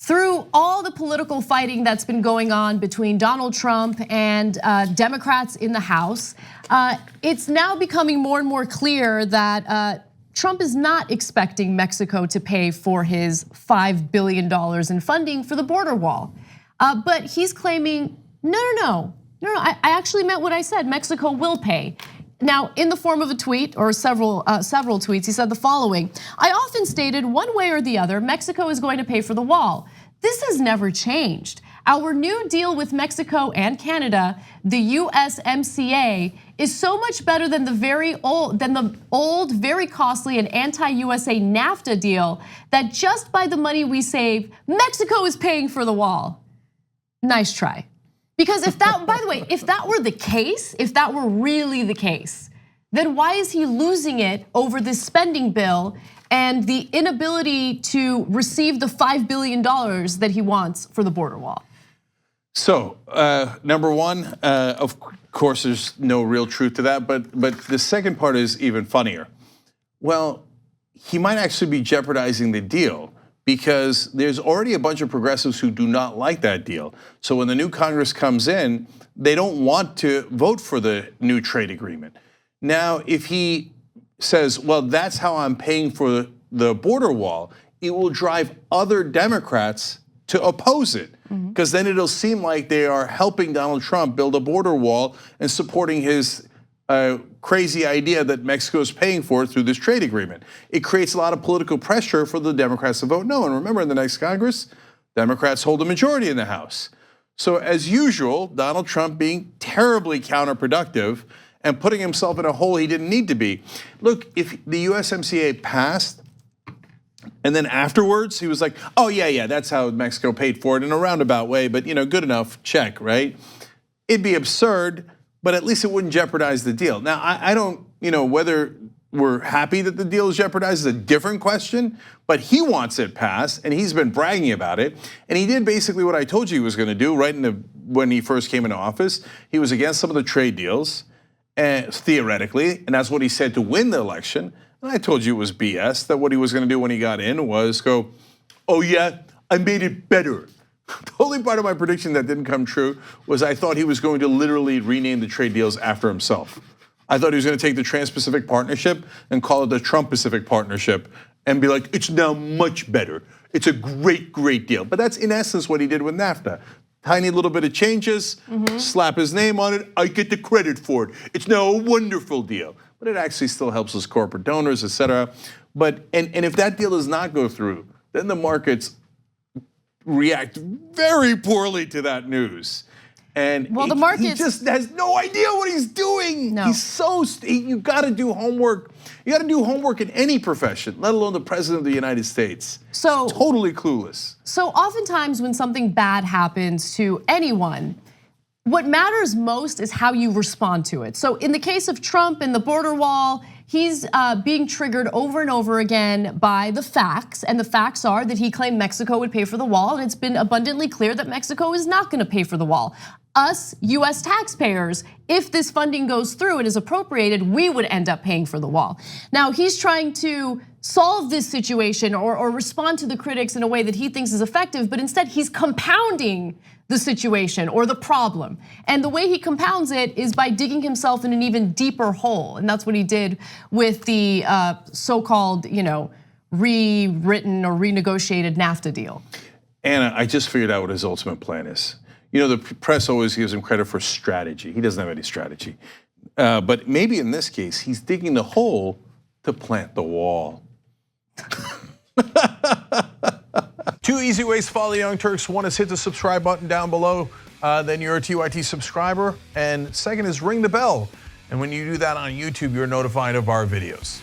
Through all the political fighting that's been going on between Donald Trump and Democrats in the House, it's now becoming more and more clear that Trump is not expecting Mexico to pay for his $5 billion in funding for the border wall. But he's claiming, no, I actually meant what I said, Mexico will pay. Now, in the form of a tweet or several tweets, he said the following: I often stated one way or the other, Mexico is going to pay for the wall. This has never changed. Our new deal with Mexico and Canada, the USMCA, is so much better than the old, very costly and anti-USA NAFTA deal that just by the money we save, Mexico is paying for the wall. Nice try. Because if that, by the way, if that were the case, if that were really the case, then why is he losing it over this spending bill and the inability to receive the $5 billion that he wants for the border wall? So, number one, of course, there's no real truth to that, but the second part is even funnier. Well, he might actually be jeopardizing the deal, because there's already a bunch of progressives who do not like that deal. So when the new Congress comes in, they don't want to vote for the new trade agreement. Now, if he says, well, that's how I'm paying for the border wall, it will drive other Democrats to oppose it, because then it'll seem like they are helping Donald Trump build a border wall and supporting his crazy idea that Mexico is paying for it through this trade agreement. It creates a lot of political pressure for the Democrats to vote no. And remember, in the next Congress, Democrats hold a majority in the House. So as usual, Donald Trump being terribly counterproductive and putting himself in a hole he didn't need to be. Look, if the USMCA passed, and then afterwards he was like, oh yeah, that's how Mexico paid for it in a roundabout way, but good enough, check, right? It'd be absurd, but at least it wouldn't jeopardize the deal. Now, I don't, whether we're happy that the deal is jeopardized is a different question, but he wants it passed, and he's been bragging about it. And he did basically what I told you he was gonna do right when he first came into office. He was against some of the trade deals, theoretically, and that's what he said to win the election. And I told you it was BS, that what he was gonna do when he got in was go, oh yeah, I made it better. The only part of my prediction that didn't come true was I thought he was going to literally rename the trade deals after himself. I thought he was going to take the Trans-Pacific Partnership and call it the Trump-Pacific Partnership and be like, it's now much better. It's a great, great deal. But that's in essence what he did with NAFTA. Tiny little bit of changes, slap his name on it, I get the credit for it. It's now a wonderful deal. But it actually still helps his corporate donors, et cetera. But, and if that deal does not go through, then the markets react very poorly to that news. And well, the market he just has no idea what he's doing. No. He's so, you gotta do homework. You gotta do homework in any profession, let alone the president of the United States. So totally clueless. So oftentimes when something bad happens to anyone, what matters most is how you respond to it. So in the case of Trump and the border wall, he's being triggered over and over again by the facts, and the facts are that he claimed Mexico would pay for the wall, and it's been abundantly clear that Mexico is not gonna pay for the wall. Us, US taxpayers, if this funding goes through and is appropriated, we would end up paying for the wall. Now, he's trying to solve this situation or respond to the critics in a way that he thinks is effective, but instead he's compounding the situation or the problem. And the way he compounds it is by digging himself in an even deeper hole. And that's what he did with the so-called, rewritten or renegotiated NAFTA deal. Anna, I just figured out what his ultimate plan is. The press always gives him credit for strategy. He doesn't have any strategy. But maybe in this case, he's digging the hole to plant the wall. 2 easy ways to follow the Young Turks. One is hit the subscribe button down below, then you're a TYT subscriber. And second is ring the bell. And when you do that on YouTube, you're notified of our videos.